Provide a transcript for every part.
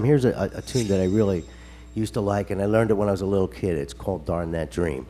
Here's a tune that I really used to like, and I learned it when I was a little kid. It's called Darn That Dream.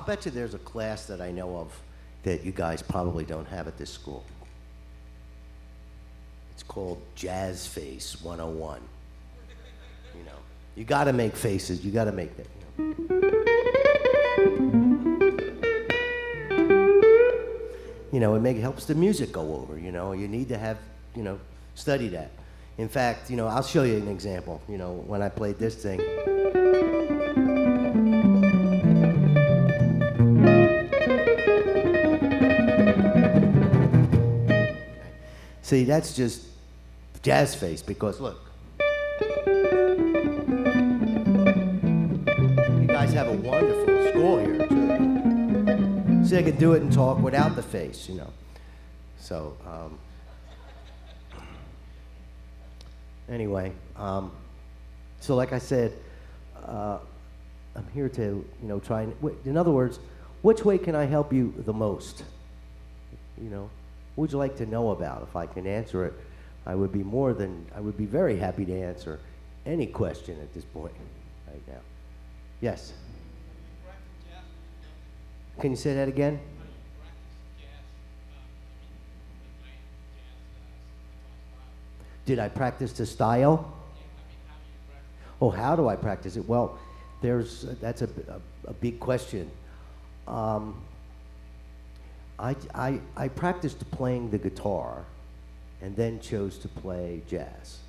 bet you there's a class that I know of that you guys probably don't have at this school. It's called Jazz Face 101. You know, you got to make faces. You got to make that. You know, it helps the music go over. You know, you need to have, you know, study that. In fact, you know, I'll show you an example. You know, when I played this thing. See, that's just jazz face, because look. You guys have a wonderful score here, too. See, I could do it and talk without the face, you know. So, anyway, so like I said, I'm here to, you know, try and, in other words, which way can I help you the most? You know? What would you like to know about? If I can answer it, I would be very happy to answer any question at this point right now. Yes? Can you say that again? Did I practice the style? Oh, how do I practice it? Well, that's a big question. I practiced playing the guitar and then chose to play jazz.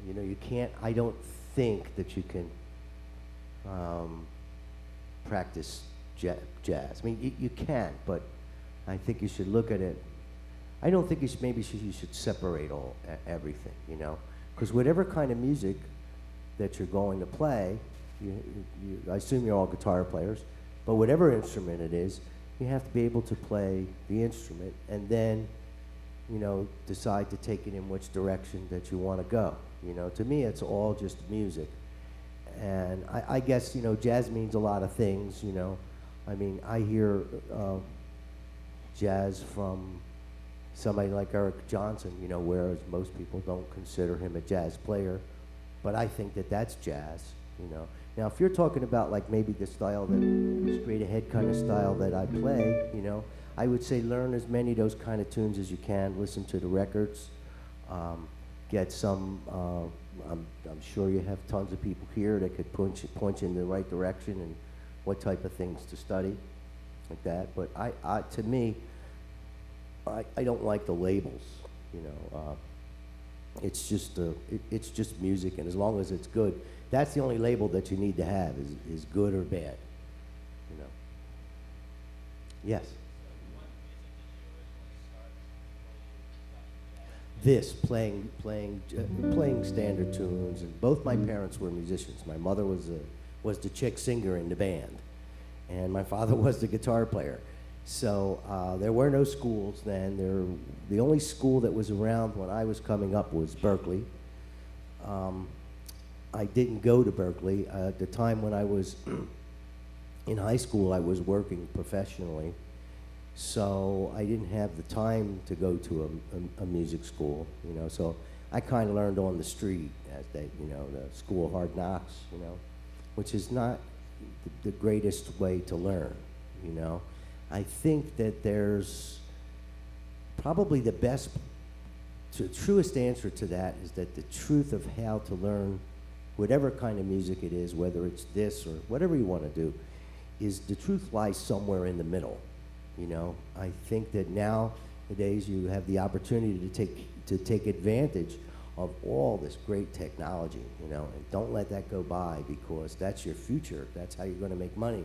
You know, you can't, I don't think that you can practice jazz. I mean, you can, but I think you should look at it. I don't think you should separate everything, you know? Because whatever kind of music that you're going to play, I assume you're all guitar players, but whatever instrument it is, you have to be able to play the instrument and then, you know, decide to take it in which direction that you want to go. You know, to me, it's all just music. And I guess, you know, jazz means a lot of things, you know. I mean, I hear jazz from somebody like Eric Johnson, you know, whereas most people don't consider him a jazz player. But I think that that's jazz, you know. Now, if you're talking about like maybe the style, that straight ahead kind of style that I play, you know, I would say learn as many of those kind of tunes as you can. Listen to the records. Get some. I'm sure you have tons of people here that could point you in the right direction and what type of things to study, like that. But to me, I don't like the labels. You know, it's just music, and as long as it's good. That's the only label that you need to have is good or bad, you know. Yes? This, playing standard tunes, and both my parents were musicians. My mother was the chick singer in the band, and my father was the guitar player. So there were no schools then. The only school that was around when I was coming up was Berkeley. I didn't go to Berkeley. At the time when I was in high school, I was working professionally, so I didn't have the time to go to a music school, you know. So I kind of learned on the street, as they, you know, the school of hard knocks, you know, which is not the greatest way to learn, you know. I think that there's probably the truest answer to that is that the truth of how to learn whatever kind of music it is, whether it's this or whatever you want to do, is the truth lies somewhere in the middle, you know. I think that nowadays you have the opportunity to take advantage of all this great technology, you know, and don't let that go by, because that's your future. That's how you're going to make money.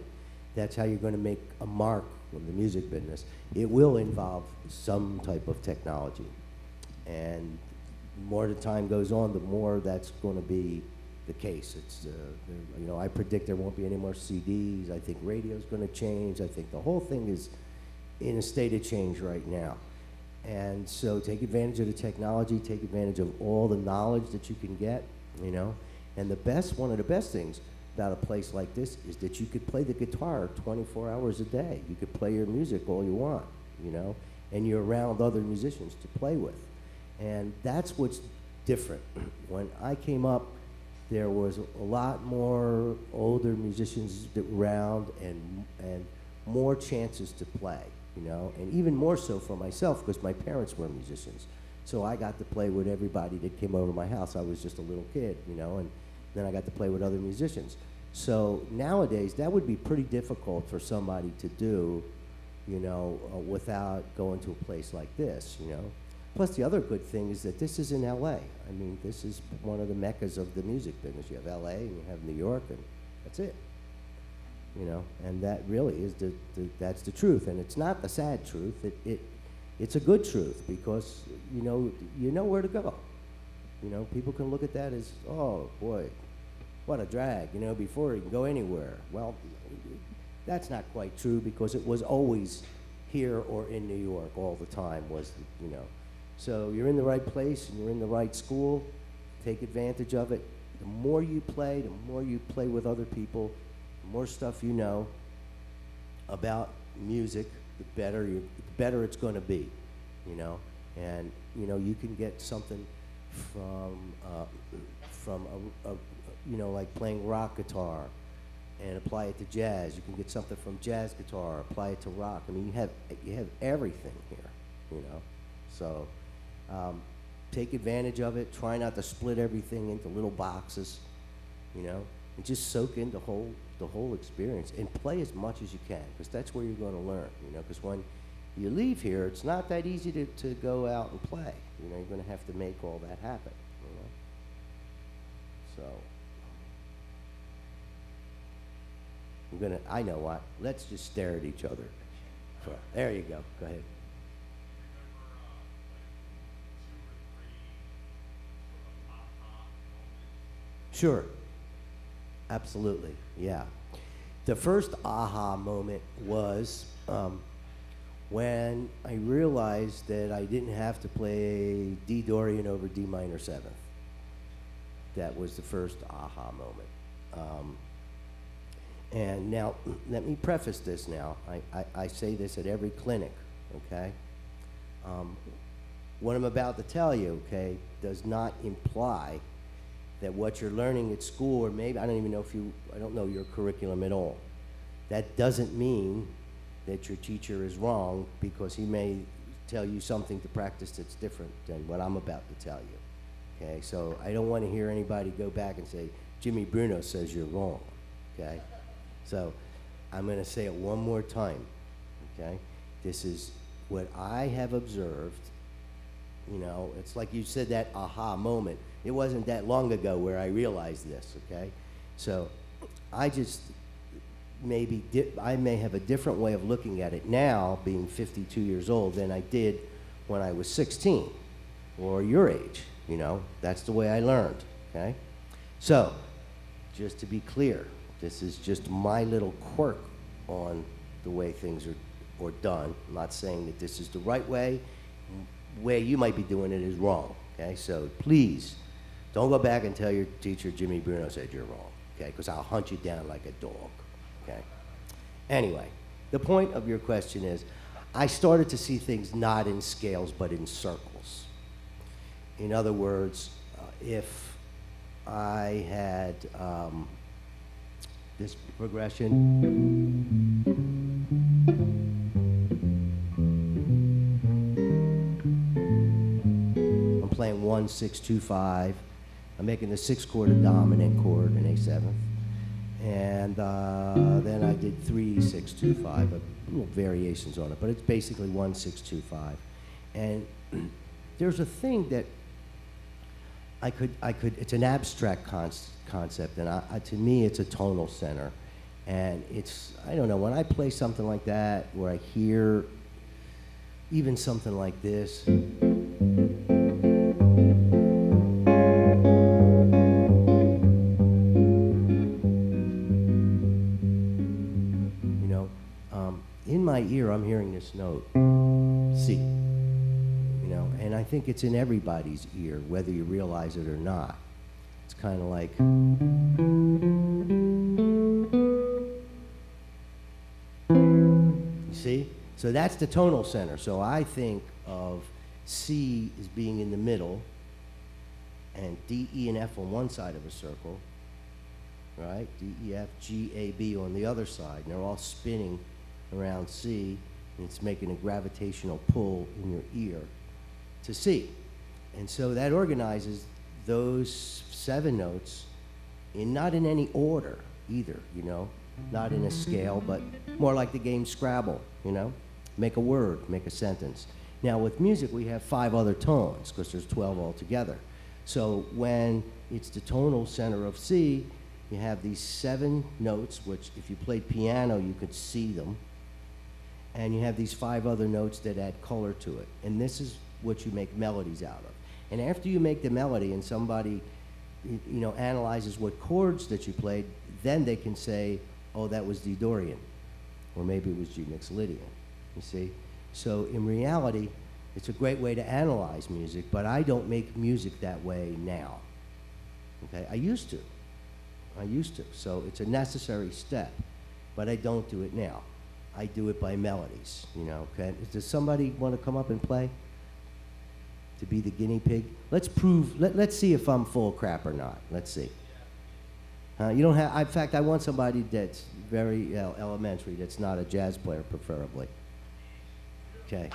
That's how you're going to make a mark in the music business. It will involve some type of technology, and the more the time goes on, the more that's going to be the case. It's, you know, I predict there won't be any more CDs. I think radio's going to change. I think the whole thing is in a state of change right now. And so take advantage of the technology, take advantage of all the knowledge that you can get, you know. And one of the best things about a place like this is that you could play the guitar 24 hours a day. You could play your music all you want, you know, and you're around other musicians to play with. And that's what's different. When I came up there was a lot more older musicians around and more chances to play, you know, and even more so for myself because my parents were musicians. So I got to play with everybody that came over to my house. I was just a little kid, you know, and then I got to play with other musicians. So nowadays, that would be pretty difficult for somebody to do, you know, without going to a place like this, you know. Plus, the other good thing is that this is in LA. I mean, this is one of the meccas of the music business. You have LA and you have New York, and that's it. You know, and that really is that's the truth. And it's not the sad truth. It's a good truth because, you know where to go. You know, people can look at that as, oh, boy, what a drag, you know, before you can go anywhere. Well, that's not quite true because it was always here or in New York all the time was, you know. So you're in the right place and you're in the right school, take advantage of it. The more you play with other people, the more stuff you know about music, the better it's going to be, you know. And, you know, you can get something from you know, like playing rock guitar and apply it to jazz. You can get something from jazz guitar, apply it to rock. I mean, you have everything here, you know. So take advantage of it. Try not to split everything into little boxes, you know, and just soak in the whole experience and play as much as you can because that's where you're going to learn, you know, because when you leave here, it's not that easy to go out and play. You know, you're going to have to make all that happen, you know. So I know what, let's just stare at each other. So, there you go, go ahead. Sure, absolutely, yeah. The first aha moment was when I realized that I didn't have to play D Dorian over D minor seventh. That was the first aha moment. And now, let me preface this now. I say this at every clinic, okay? What I'm about to tell you, okay, does not imply that what you're learning at school, or maybe, I don't know your curriculum at all. That doesn't mean that your teacher is wrong because he may tell you something to practice that's different than what I'm about to tell you, okay? So I don't want to hear anybody go back and say, Jimmy Bruno says you're wrong, okay? So I'm going to say it one more time, okay? This is what I have observed. You know, it's like you said that aha moment. It wasn't that long ago where I realized this, okay? So I just I may have a different way of looking at it now, being 52 years old, than I did when I was 16 or your age, you know? That's the way I learned, okay? So just to be clear, this is just my little quirk on the way things are done. I'm not saying that this is the right way. Way you might be doing it is wrong, okay? So please, don't go back and tell your teacher Jimmy Bruno said you're wrong, okay? Because I'll hunt you down like a dog, okay? Anyway, the point of your question is, I started to see things not in scales, but in circles. In other words, if I had this progression, I'm playing 1, 6, 2, 5. I'm making the 6th chord a dominant chord, an A7. And then I did 3, 6, 2, 5, little variations on it, but it's basically 1, 6, 2, 5. And there's a thing that it's an abstract concept, and to me it's a tonal center. And it's, I don't know, when I play something like that, where I hear even something like this, in my ear, I'm hearing this note, C, you know, and I think it's in everybody's ear, whether you realize it or not. It's kind of like, you see? So that's the tonal center. So I think of C as being in the middle, and D, E, and F on one side of a circle, right? D, E, F, G, A, B on the other side. And they're all spinning around C, and it's making a gravitational pull in your ear to C. And so that organizes those 7 notes not in any order either, you know? Not in a scale, but more like the game Scrabble, you know? Make a word, make a sentence. Now with music, we have 5 other tones, because there's 12 altogether. So when it's the tonal center of C, you have these 7 notes, which if you played piano, you could see them. And you have these 5 other notes that add color to it. And this is what you make melodies out of. And after you make the melody and somebody, you know, analyzes what chords that you played, then they can say, oh, that was D Dorian, or maybe it was G Mixolydian, you see? So in reality, it's a great way to analyze music, but I don't make music that way now, okay? I used to, so it's a necessary step, but I don't do it now. I do it by melodies, you know, okay? Does somebody want to come up and play? To be the guinea pig? Let's prove, let's see if I'm full of crap or not. Let's see. You don't have, in fact, I want somebody that's very elementary, that's not a jazz player, preferably. Okay.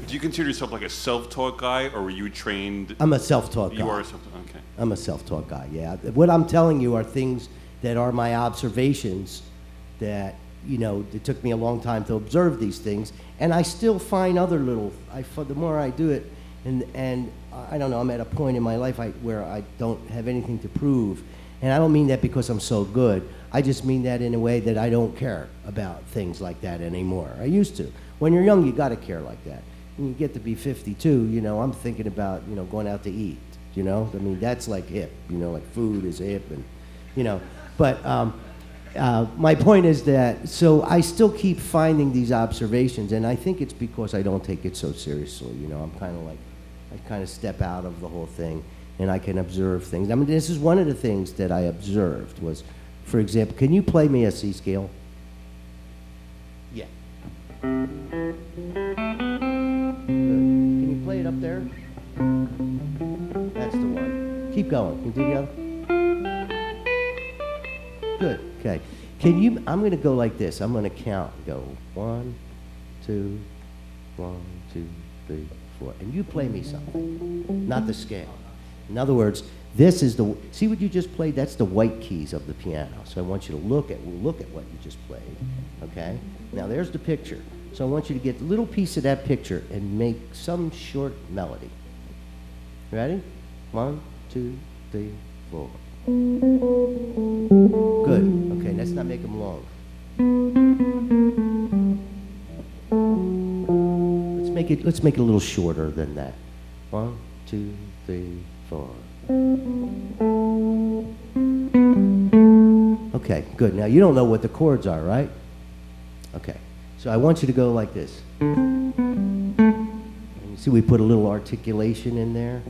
Do you consider yourself like a self-taught guy, or were you trained? I'm a self-taught guy. You are a self-taught, okay. I'm a self-taught guy, yeah. What I'm telling you are things that are my observations that, you know, it took me a long time to observe these things, and I still find other little, the more I do it, and I don't know, I'm at a point in my life where I don't have anything to prove, and I don't mean that because I'm so good, I just mean that in a way that I don't care about things like that anymore. I used to. When you're young, you gotta care like that. When you get to be 52, you know, I'm thinking about, you know, going out to eat, you know? I mean, that's like hip, you know, like food is hip, and, you know, but, my point is that, so I still keep finding these observations, and I think it's because I don't take it so seriously, you know, I'm kind of like, I kind of step out of the whole thing, and I can observe things. I mean, this is one of the things that I observed was, for example, can you play me a C scale? Yeah. Good. Can you play it up there? That's the one. Keep going. Can you do the other? Good. Okay. Can you, I'm going to go like this. I'm going to count. Go 1, 2, 1, 2, 3, 4. And you play me something, not the scale. In other words, this is the, see what you just played? That's the white keys of the piano. So I want you to look at what you just played, okay? Now there's the picture. So I want you to get a little piece of that picture and make some short melody. Ready? 1, 2, 3, 4. Good. Okay, let's not make them long. Let's make it a little shorter than that. 1, 2, 3, 4. Okay, good. Now you don't know what the chords are, right? Okay. So I want you to go like this. And you see we put a little articulation in there.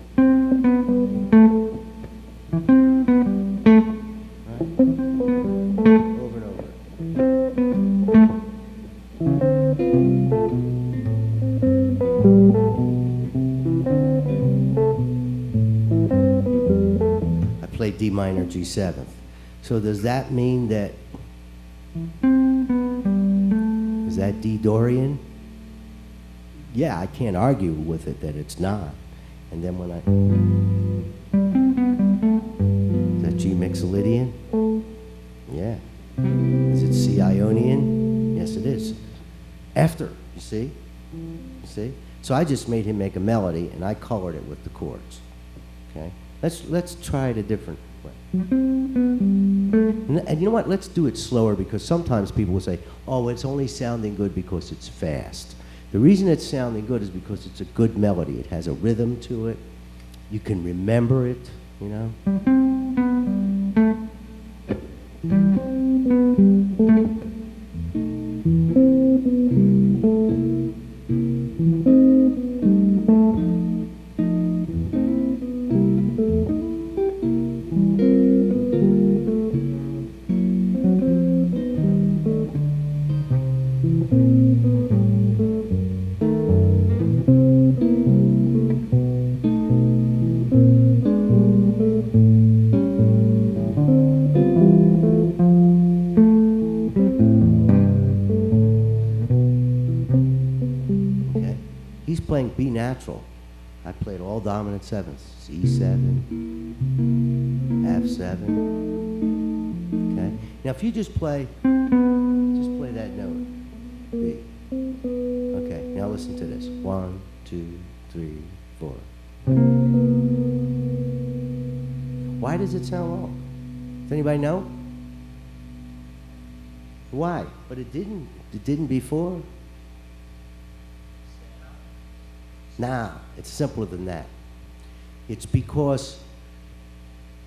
Over and over. I played D minor G7. So does that mean that, is that D Dorian? Yeah, I can't argue with it that it's not. And then when is that G Mixolydian? Yeah. Is it C Ionian? Yes, it is. After, you see? You see? So I just made him make a melody, and I colored it with the chords. Okay? Let's try it a different way. And you know what? Let's do it slower, because sometimes people will say, oh, it's only sounding good because it's fast. The reason it's sounding good is because it's a good melody. It has a rhythm to it. You can remember it, you know? He's playing B natural. I played all dominant sevenths. C7, F7. Okay? Now if you just play that note, B. Okay, now listen to this. 1, 2, 3, 4. Why does it sound wrong? Does anybody know? Why? But it didn't before? Nah, it's simpler than that. It's because,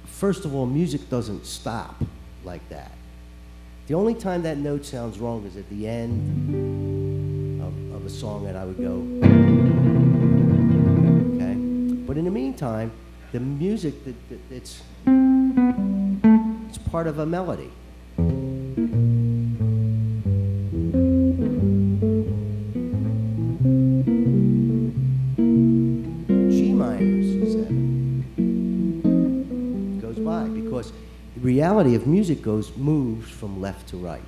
first of all, music doesn't stop like that. The only time that note sounds wrong is at the end of a song that I would go, okay? But in the meantime, the music, it's part of a melody. The reality of music moves from left to right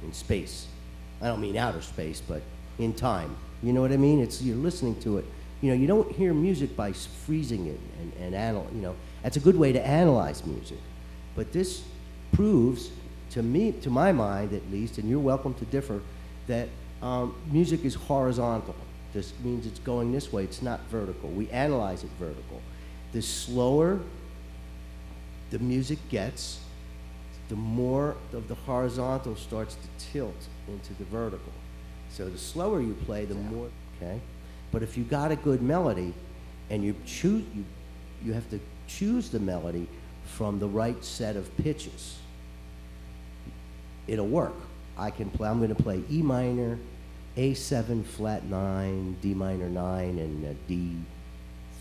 in space. I don't mean outer space, but in time. You know what I mean? You're listening to it. You know, you don't hear music by freezing it and that's a good way to analyze music. But this proves, to me, to my mind at least, and you're welcome to differ, that music is horizontal. This means it's going this way, it's not vertical. We analyze it vertical. The slower the music gets, the more of the horizontal starts to tilt into the vertical. So the slower you play, the more, okay? But if you got a good melody and you have to choose the melody from the right set of pitches, it'll work. I'm gonna play E minor, A7 flat 9, D minor 9, and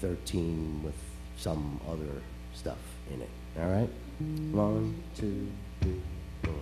D13 with some other stuff in it. All right? 1, 2, 3, 4.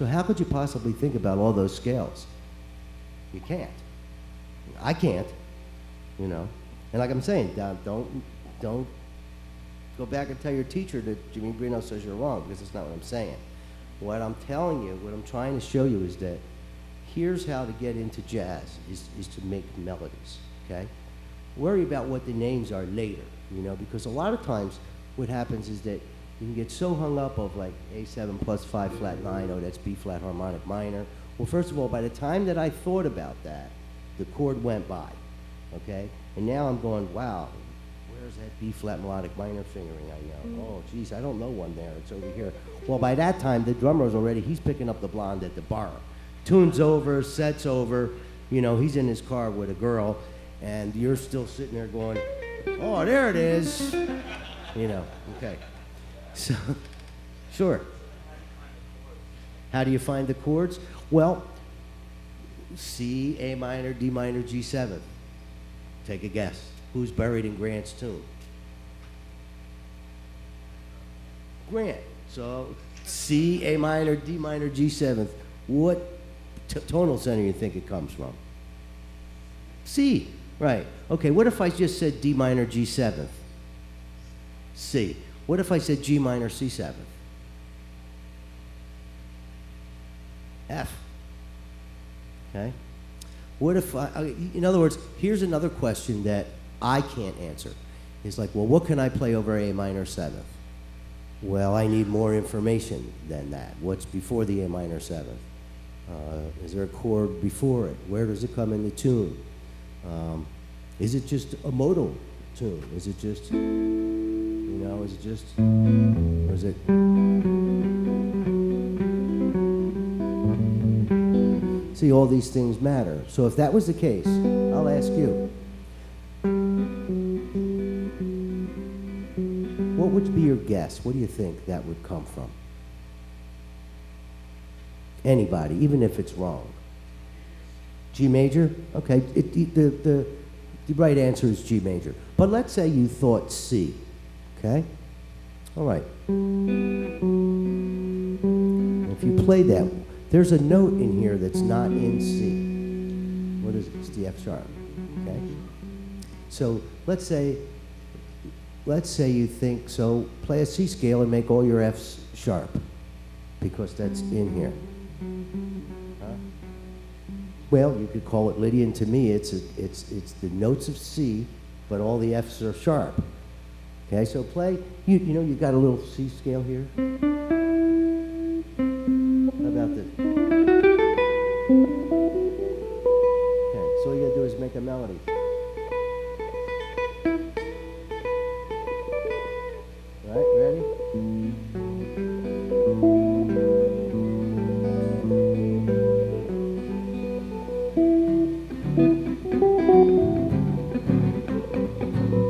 How could you possibly think about all those scales? You can't. I can't, you know. And like I'm saying, don't go back and tell your teacher that Jimmy Bruno says you're wrong, because that's not what I'm saying. What I'm telling you, what I'm trying to show you is that here's how to get into jazz, is to make melodies, okay? Worry about what the names are later, you know, because a lot of times what happens is that you can get so hung up of like A7 plus 5 flat 9, oh, that's B flat harmonic minor. Well, first of all, by the time that I thought about that, the chord went by, okay? And now I'm going, wow, where's that B flat melodic minor fingering I know? Oh, geez, I don't know one there, it's over here. Well, by that time, the drummer's already, he's picking up the blonde at the bar. Tune's over, set's over, you know, he's in his car with a girl, and you're still sitting there going, oh, there it is. You know, okay. So, sure. How do you find the chords? Well, C, A minor, D minor, G7. Take a guess. Who's buried in Grant's tune? Grant. So, C, A minor, D minor, G7. What tonal center you think it comes from? C. Right. Okay, what if I just said D minor, G7? C. What if I said G minor, C7? F. Okay? What if in other words, here's another question that I can't answer. It's like, well, what can I play over A minor 7th? Well, I need more information than that. What's before the A minor 7th? Is there a chord before it? Where does it come in the tune? Is it just a modal tune? Is it just, you know, is it just, or is it? See, all these things matter. So if that was the case, I'll ask you, what would be your guess? What do you think that would come from? Anybody, even if it's wrong. G G major? Okay, the right answer is G major. But let's say you thought C, okay? All right. If you play that, there's a note in here that's not in C. What is it? It's the F sharp, okay? So let's say you think, so play a C scale and make all your Fs sharp, because that's in here. Huh? Well, you could call it Lydian. To me, it's the notes of C, but all the Fs are sharp. Okay, so play, you know, you got a little C scale here. How about this? Okay, so all you gotta do is make a melody. Right, ready?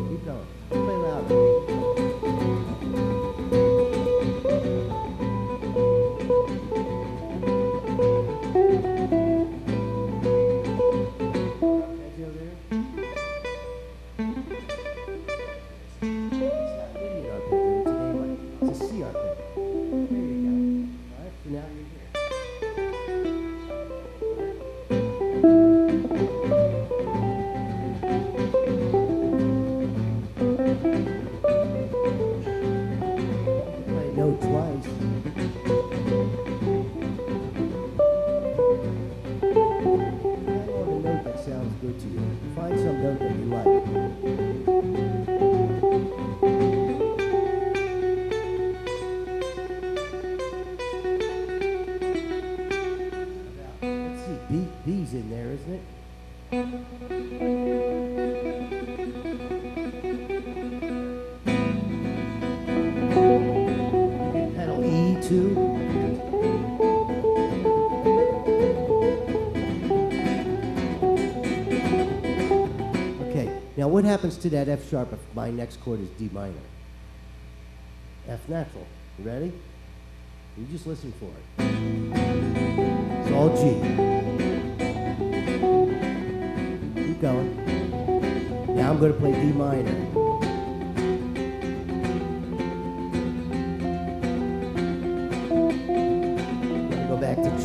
Keep going. Play louder. B's in there, isn't it? Pedal E too. Okay, now what happens to that F sharp if my next chord is D minor? F natural. You ready? You just listen for it. It's all G. Keep going. Now I'm going to play D minor. I'm going to go back to G.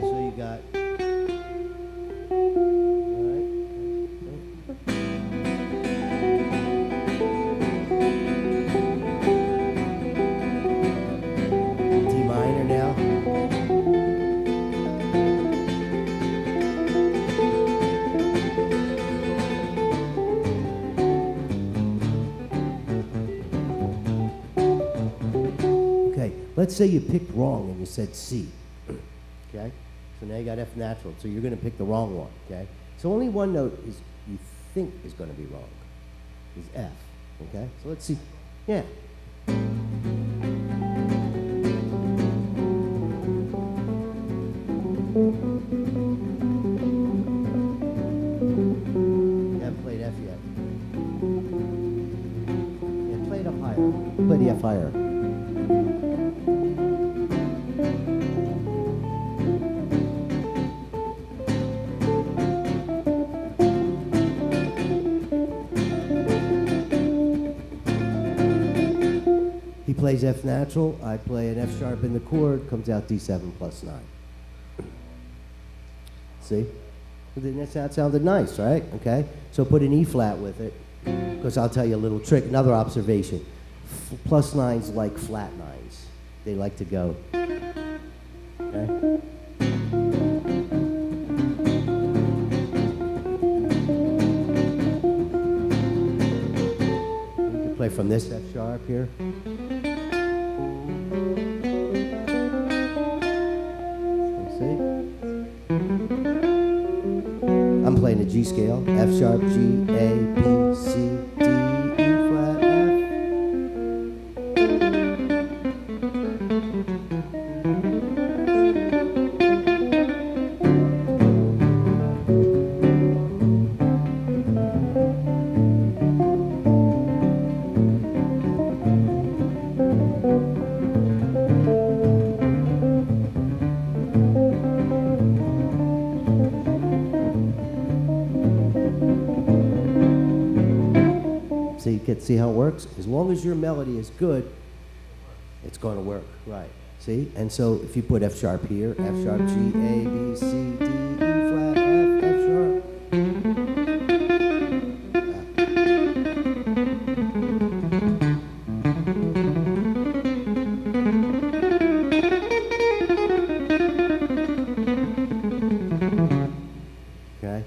So you got. All right. D minor now. Let's say you picked wrong and you said C, okay? So now you got F natural, so you're going to pick the wrong one, okay? So only one note is you think is going to be wrong, is F, okay? So let's see, yeah. You haven't played F yet. Yeah, play it up higher. Play the F higher. He plays F natural, I play an F sharp in the chord, comes out D7 plus 9. See? That sounded nice, right? Okay? So put an E flat with it, because I'll tell you a little trick, another observation. Plus 9s like flat 9s. They like to go. Okay? You can play from this F sharp here. I'm playing a G scale, F sharp, G, A, B, C, D, E flat, F. it, see how it works? As long as your melody is good, it's going to work, right? See? And so if you put F sharp here, F sharp, G, A, B, C, D, E flat, F, F sharp. Okay?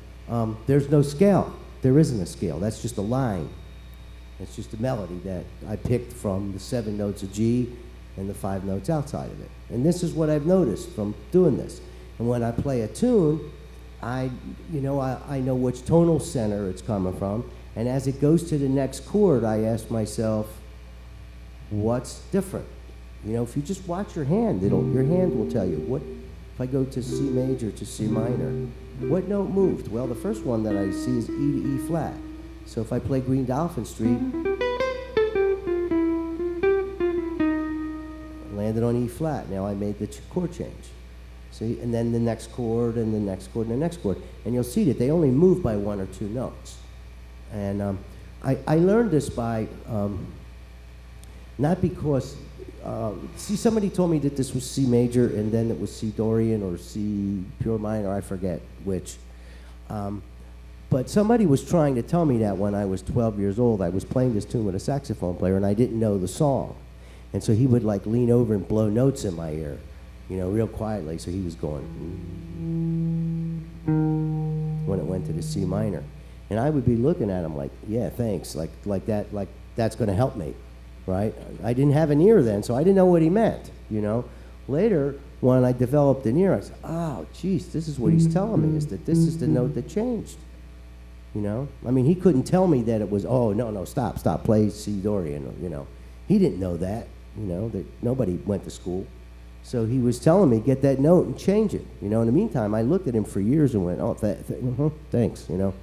There's no scale. There isn't a scale. That's just a line. It's just a melody that I picked from the 7 notes of G and the 5 notes outside of it. And this is what I've noticed from doing this. And when I play a tune, I know which tonal center it's coming from. And as it goes to the next chord, I ask myself, what's different? You know, if you just watch your hand, your hand will tell you. What if I go to C major to C minor? What note moved? Well, the first one that I see is E to E flat. So if I play Green Dolphin Street, I landed on E flat. Now I made the chord change. See, and then the next chord, and the next chord, and the next chord. And you'll see that they only move by 1 or 2 notes. And I learned this by, not because, see, somebody told me that this was C major, and then it was C Dorian, or C pure minor, I forget which. But somebody was trying to tell me that when I was 12 years old. I was playing this tune with a saxophone player, and I didn't know the song. And so he would like lean over and blow notes in my ear, you know, real quietly. So he was going, when it went to the C minor. And I would be looking at him like, yeah, thanks, like that's going to help me, right? I didn't have an ear then, so I didn't know what he meant, you know. Later, when I developed an ear, I said, oh, geez, this is what he's telling me, is that this is the note that changed. You know, I mean, he couldn't tell me that it was, oh, no, stop, play C Dorian, you know. He didn't know that, you know, that nobody went to school. So he was telling me, get that note and change it. You know, in the meantime, I looked at him for years and went, oh, thanks, you know.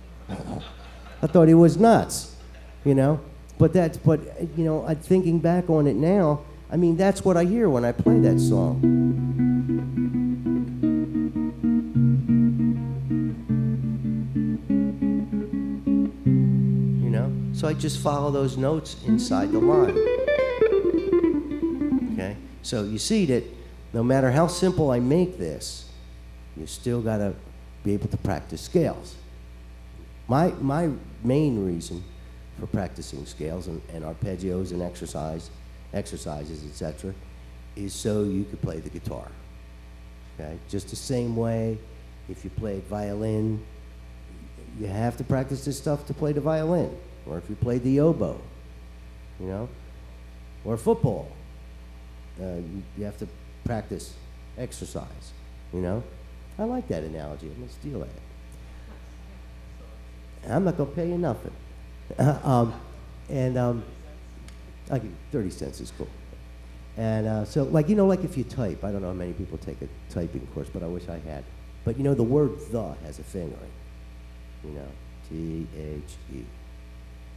I thought he was nuts, you know. But you know, thinking back on it now, I mean, that's what I hear when I play that song. So I just follow those notes inside the line. Okay? So you see that no matter how simple I make this, you still got to be able to practice scales. My main reason for practicing scales and arpeggios and exercises, etc., is so you could play the guitar. Okay? Just the same way if you played violin, you have to practice this stuff to play the violin. Or if you play the oboe, you know, or football, you have to practice exercise, you know. I like that analogy. I'm going to steal that. I'm not going to pay you nothing. I'll give you 30 cents is cool. And so, like, you know, like if you type, I don't know how many people take a typing course, but I wish I had. But, you know, the word the has a fingering, you know, T-H-E.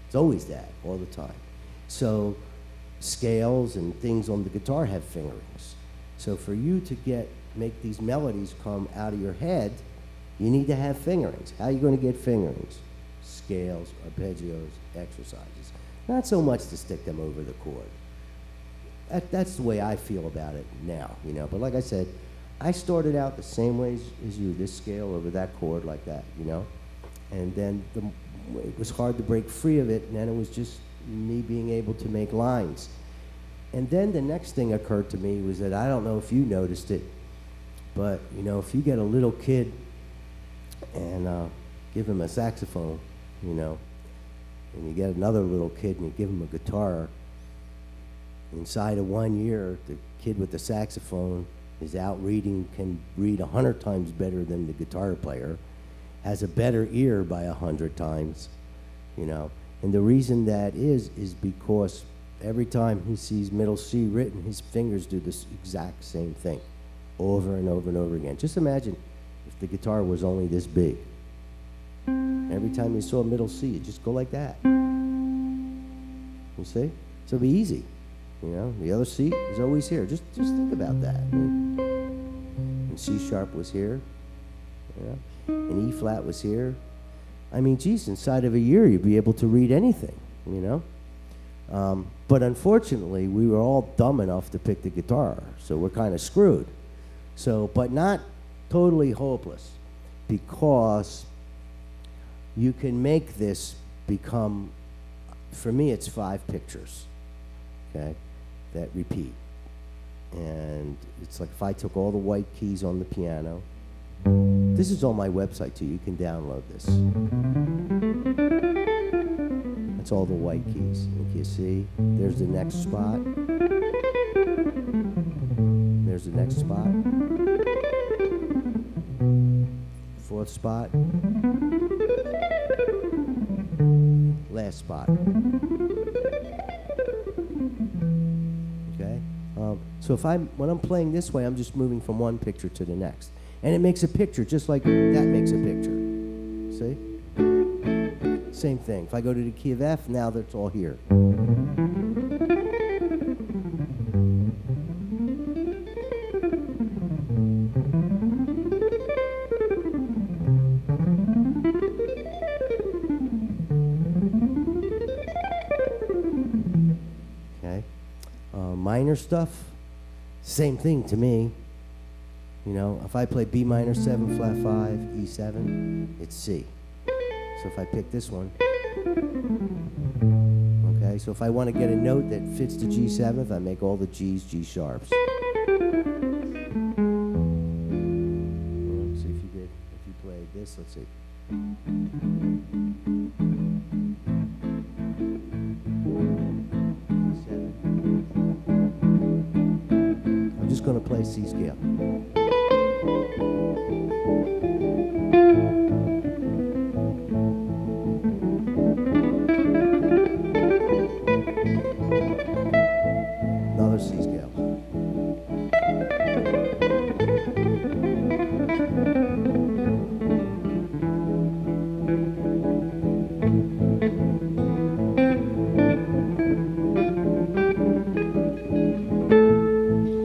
It's always that, all the time. So scales and things on the guitar have fingerings. So for you to make these melodies come out of your head, you need to have fingerings. How are you going to get fingerings? Scales, arpeggios, exercises. Not so much to stick them over the chord. That's the way I feel about it now, you know. But like I said, I started out the same way as you, this scale over that chord like that, you know. And then it was hard to break free of it, and then it was just me being able to make lines. And then the next thing occurred to me was that, I don't know if you noticed it, but you know, if you get a little kid and give him a saxophone, you know, and you get another little kid and you give him a guitar, inside of 1 year, the kid with the saxophone is out reading, can read 100 times better than the guitar player, has a better ear by 100 times, you know. And the reason that is because every time he sees middle C written, his fingers do this exact same thing over and over and over again. Just imagine if the guitar was only this big. Every time you saw middle C, you just go like that. You see? So it'd be easy. You know, the other C is always here. Just think about that. And C sharp was here. You know? And E flat was here. I mean, geez, inside of a year, you'd be able to read anything, you know? But unfortunately, we were all dumb enough to pick the guitar, so we're kind of screwed. So, but not totally hopeless, because you can make this become, for me, it's 5 pictures, okay, that repeat. And it's like if I took all the white keys on the piano. This is on my website too, you can download this. That's all the white keys. And you see, there's the next spot. There's the next spot. 4th spot. Last spot. Okay? So when I'm playing this way, I'm just moving from one picture to the next. And it makes a picture, just like that makes a picture. See? Same thing. If I go to the key of F, now that's all here. Okay. Minor stuff, same thing to me. You know, if I play B minor 7, flat 5, E7, it's C. So if I pick this one, okay, so if I want to get a note that fits the G7th, I make all the G's G sharps. Let's see if you played this, let's see. I'm just going to play C scale. Another C scale.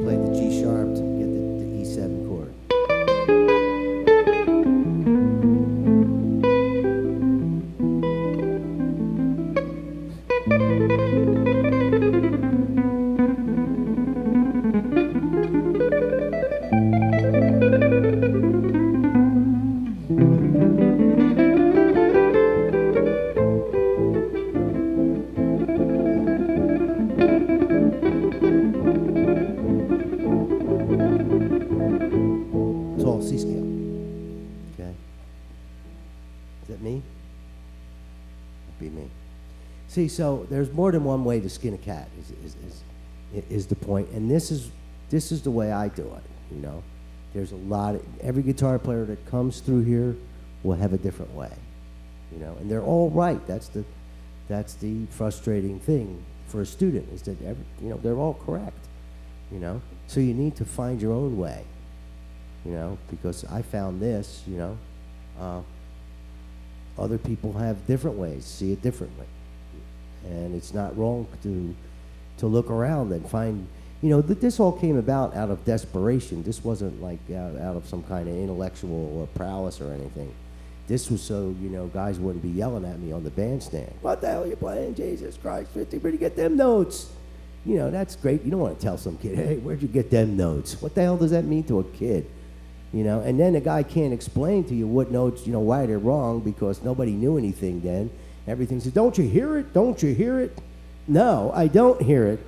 Play the G sharp to get the E7 chord. It's all C scale. Okay. Is that me? That'd be me. See, so there's more than one way to skin a cat. Is the point, and this is the way I do it. You know, there's a lot. Every guitar player that comes through here will have a different way. You know, and they're all right. That's the frustrating thing for a student, is that they're all correct. You know, so you need to find your own way. You know, because I found this. You know, other people have different ways, see it differently, and it's not wrong to look around and find. You know, this all came about out of desperation. This wasn't like out of some kind of intellectual prowess or anything. This was so, you know, guys wouldn't be yelling at me on the bandstand. What the hell are you playing? Jesus Christ, 50, where'd you get them notes? You know, that's great. You don't want to tell some kid, hey, where'd you get them notes? What the hell does that mean to a kid? You know, and then a guy can't explain to you what notes, you know, why they're wrong, because nobody knew anything then. Everything says, don't you hear it? Don't you hear it? No, I don't hear it.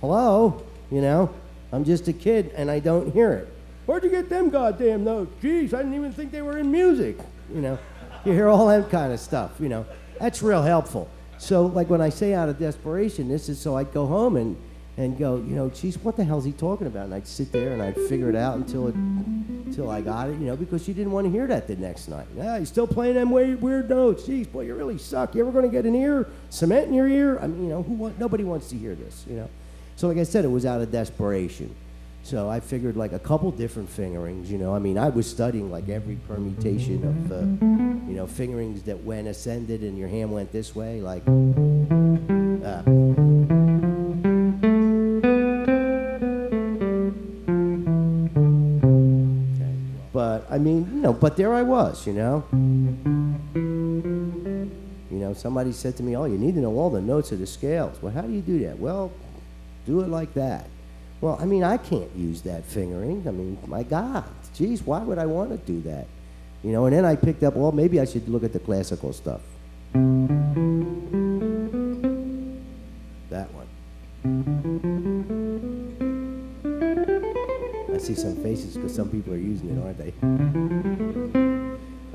Hello? You know, I'm just a kid and I don't hear it. Where'd you get them goddamn notes? Geez, I didn't even think they were in music. You know, you hear all that kind of stuff, you know. That's real helpful. So, like when I say out of desperation, this is so I'd go home and go, you know, geez, what the hell's he talking about? And I'd sit there and I'd figure it out until I got it, you know, because you didn't want to hear that the next night. Yeah, you're still playing them weird notes. Geez, boy, you really suck. You ever going to get an ear, cement in your ear? I mean, you know, nobody wants to hear this, you know. So like I said, it was out of desperation. So I figured like a couple different fingerings, you know. I mean, I was studying like every permutation of, you know, fingerings that when ascended and your hand went this way, like, But I mean, you know, but there I was, you know. You know, know, somebody said to me, oh, you need to know all the notes of the scales. Well, how do you do that? Well, do it like that. Well, I mean, I can't use that fingering. I mean, my God, geez, why would I want to do that? You know, and then I picked up, well, maybe I should look at the classical stuff. That one. I see some faces because some people are using it, aren't they?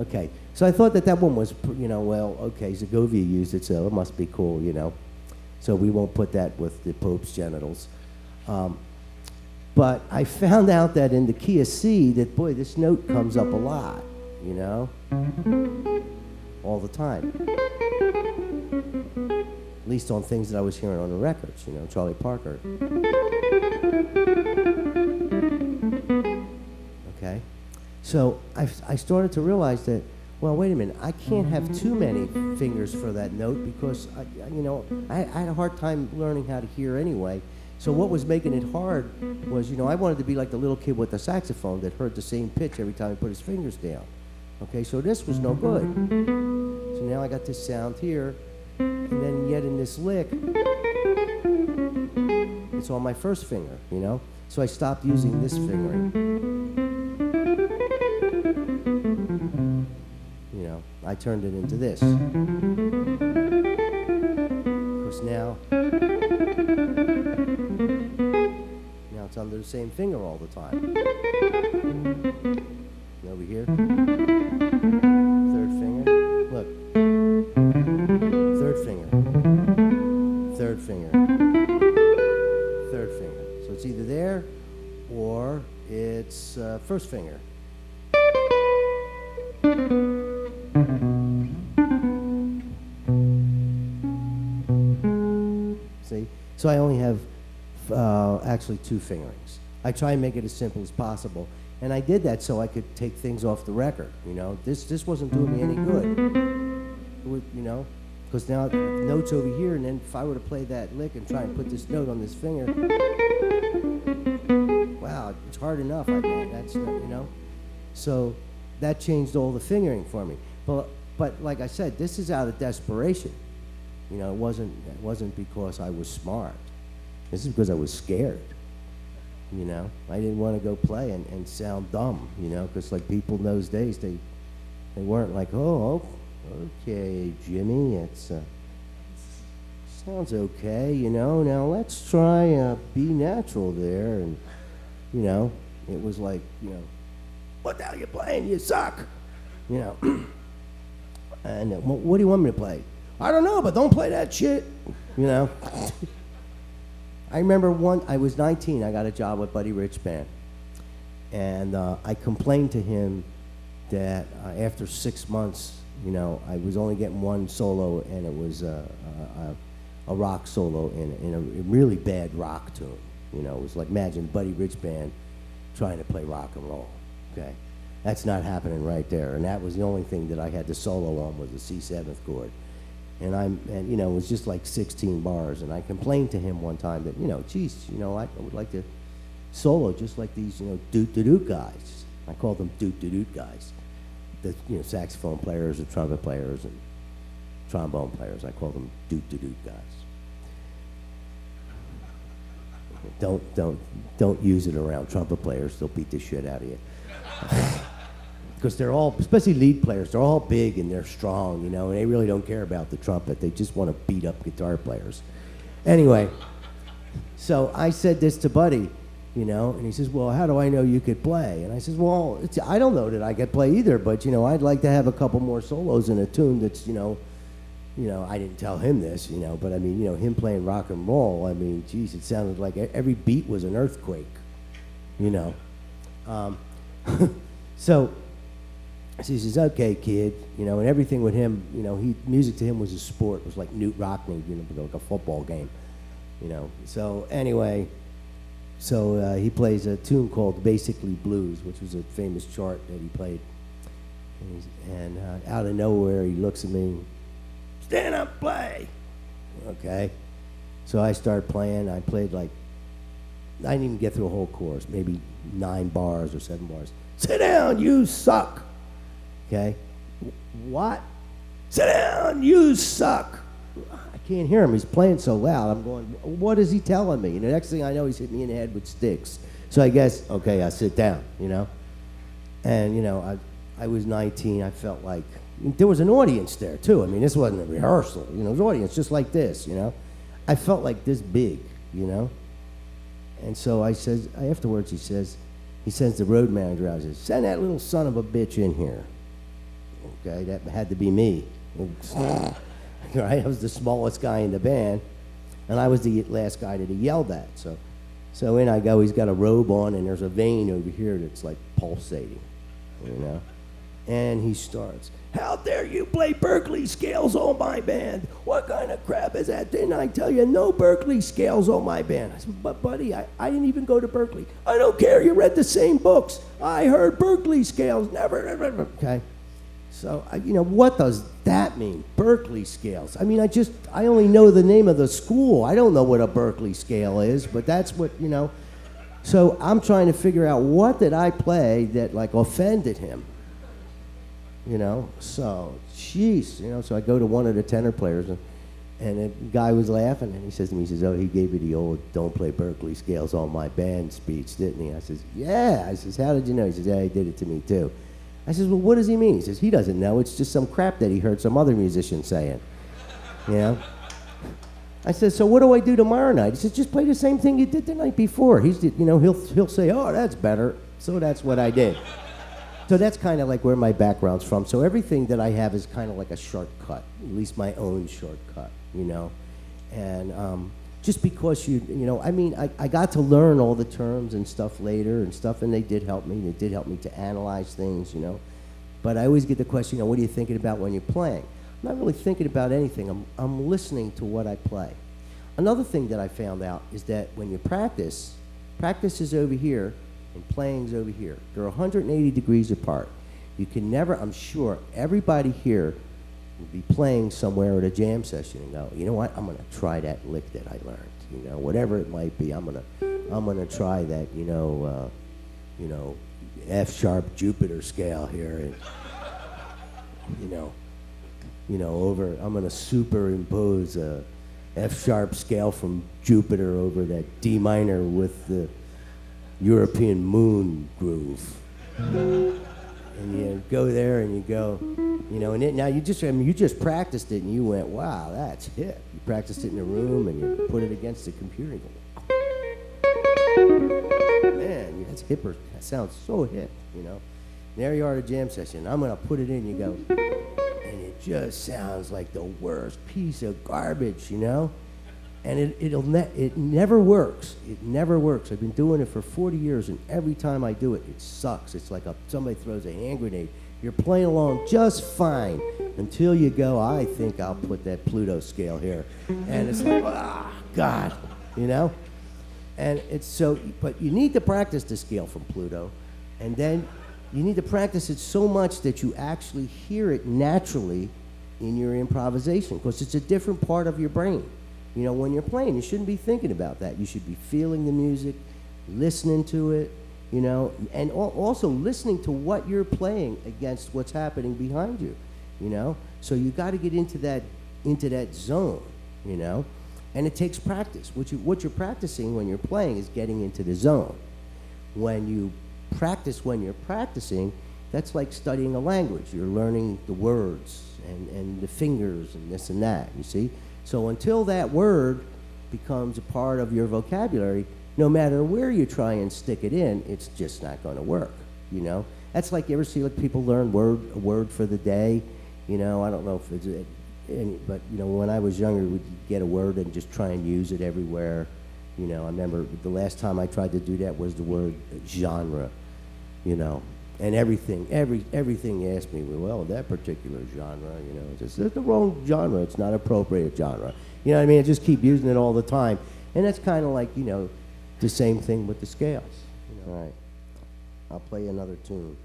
Okay, so I thought that that one was, you know, well, okay, Segovia used it, so it must be cool, you know. So we won't put that with the Pope's genitals. But I found out that in the key of C, that, boy, this note comes up a lot, you know, all the time. At least on things that I was hearing on the records, you know, Charlie Parker. Okay? So I started to realize that, well, wait a minute, I can't have too many fingers for that note because, you know, I had a hard time learning how to hear anyway. So what was making it hard was, you know, I wanted to be like the little kid with the saxophone that heard the same pitch every time he put his fingers down. Okay, so this was no good. So now I got this sound here, and then yet in this lick, it's on my first finger, you know? So I stopped using this fingering. You know, I turned it into this. Because now it's under the same finger all the time. Over here. Third finger. Look. Third finger. Third finger. Third finger. So it's either there or it's first finger. See? So I only have actually two fingerings. I try and make it as simple as possible. And I did that so I could take things off the record, you know. This wasn't doing me any good, you know, because now the note's over here, and then if I were to play that lick and try and put this note on this finger, wow, it's hard enough, I mean, that's, you know. So that changed all the fingering for me. But like I said, this is out of desperation. You know, it wasn't because I was smart. This is because I was scared. You know, I didn't want to go play and sound dumb, you know, because like people in those days, they weren't like, oh, okay, Jimmy, it's sounds okay, you know. Now let's try be natural there, and you know, it was like, you know, what the hell are you playing? You suck, you know. And what do you want me to play? I don't know, but don't play that shit, you know. I remember I was 19, I got a job with Buddy Rich Band. And I complained to him that after 6 months, you know, I was only getting one solo, and it was a rock solo in a really bad rock tune. You know, it was like, imagine Buddy Rich Band trying to play rock and roll, okay? That's not happening right there. And that was the only thing that I had to solo on was the C7th chord. And you know, it was just like 16 bars. And I complained to him one time that, you know, geez, you know, I would like to solo just like these, you know, doot-to-doot guys. I called them doot-to-doot guys. The, you know, saxophone players and trumpet players and trombone players. I call them doot-to-doot guys. Don't use it around trumpet players. They'll beat the shit out of you. Because they're all, especially lead players, they're all big and they're strong, you know, and they really don't care about the trumpet. They just want to beat up guitar players. Anyway, so I said this to Buddy, you know, and he says, well, how do I know you could play? And I says, well, I don't know that I could play either, but, you know, I'd like to have a couple more solos in a tune that's, you know, I didn't tell him this, you know, but I mean, you know, him playing rock and roll, I mean, geez, it sounded like every beat was an earthquake, you know. So he says, okay, kid, you know, and everything with him, you know, music to him was a sport. It was like Newt Rockney, you know, like a football game, you know. So anyway, he plays a tune called Basically Blues, which was a famous chart that he played. And out of nowhere, he looks at me, stand up, play. Okay. So I started playing. I played like, I didn't even get through a whole chorus, maybe 9 bars or 7 bars. Sit down, you suck. Okay. What? sit down, you suck. I can't hear him. He's playing so loud. I'm going, what is he telling me? And the next thing I know, he's hitting me in the head with sticks. So I guess, okay, I sit down, you know. And, you know, I was 19. I felt like there was an audience there, too. I mean, this wasn't a rehearsal. You know, it was an audience just like this, you know. I felt like this big, you know. And so I says, afterwards he sends the road manager out. He says, send that little son of a bitch in here. Okay, that had to be me. Right, I was the smallest guy in the band, and I was the last guy that he yelled at. So in I go. He's got a robe on, and there's a vein over here that's like pulsating, you know. And he starts, how dare you play Berkeley scales on my band? What kind of crap is that? Didn't I tell you no Berkeley scales on my band? I said, but buddy, I didn't even go to Berkeley. I don't care, you read the same books. I heard Berkeley scales, never. Okay. So, you know, what does that mean, Berkeley scales? I mean, I only know the name of the school. I don't know what a Berkeley scale is, but that's what, you know. So I'm trying to figure out what did I play that, like, offended him, you know. So, jeez, you know, so I go to one of the tenor players, and the guy was laughing, and he says to me, he says, oh, he gave you the old don't play Berkeley scales on my band speech, didn't he? I says, yeah. I says, how did you know? He says, yeah, he did it to me, too. I says, well, what does he mean? He says, he doesn't know. It's just some crap that he heard some other musician saying. You know? I says, so what do I do tomorrow night? He says, just play the same thing you did the night before. You know, he'll say, oh, that's better. So that's what I did. So that's kind of like where my background's from. So everything that I have is kind of like a shortcut, at least my own shortcut, you know? And just because you know, I mean, I got to learn all the terms and stuff later and stuff, and they did help me. They did help me to analyze things, you know. But I always get the question, you know, what are you thinking about when you're playing? I'm not really thinking about anything. I'm listening to what I play. Another thing that I found out is that when you practice is over here and playing's over here. They're 180 degrees apart. You can never, I'm sure, everybody here will be playing somewhere at a jam session and go, you know what, I'm going to try that lick that I learned, you know, whatever it might be. I'm going to try that, you know, F sharp Jupiter scale here, and you know, over. I'm going to superimpose a F sharp scale from Jupiter over that D minor with the European moon groove. And you go there and you go, you know, and now you just practiced it and you went, wow, that's hip. You practiced it in the room and you put it against the computer and you go, man, that's hipper. That sounds so hip, you know. And there you are at a jam session. I'm going to put it in, you go, and it just sounds like the worst piece of garbage, you know. And it never works. It never works. I've been doing it for 40 years, and every time I do it, it sucks. It's like somebody throws a hand grenade. You're playing along just fine until you go, I think I'll put that Pluto scale here. And it's like, God, you know? And it's so, but you need to practice the scale from Pluto, and then you need to practice it so much that you actually hear it naturally in your improvisation, because it's a different part of your brain. You know, when you're playing, you shouldn't be thinking about that. You should be feeling the music, listening to it, you know, and also listening to what you're playing against what's happening behind you, you know. So you got to get into that zone, you know, and it takes practice. What you're practicing when you're playing is getting into the zone. When you practice when you're practicing, that's like studying a language. You're learning the words and the fingers and this and that, you see. So until that word becomes a part of your vocabulary, no matter where you try and stick it in, it's just not going to work, you know? That's like, you ever see like people learn a word for the day? You know, I don't know if it's but, you know, when I was younger, we'd get a word and just try and use it everywhere. You know, I remember the last time I tried to do that was the word genre, you know. And everything asked me, well, that particular genre, you know, it's the wrong genre. It's not appropriate genre. You know what I mean? I just keep using it all the time. And that's kind of like, you know, the same thing with the scales. You know? All right. I'll play another tune.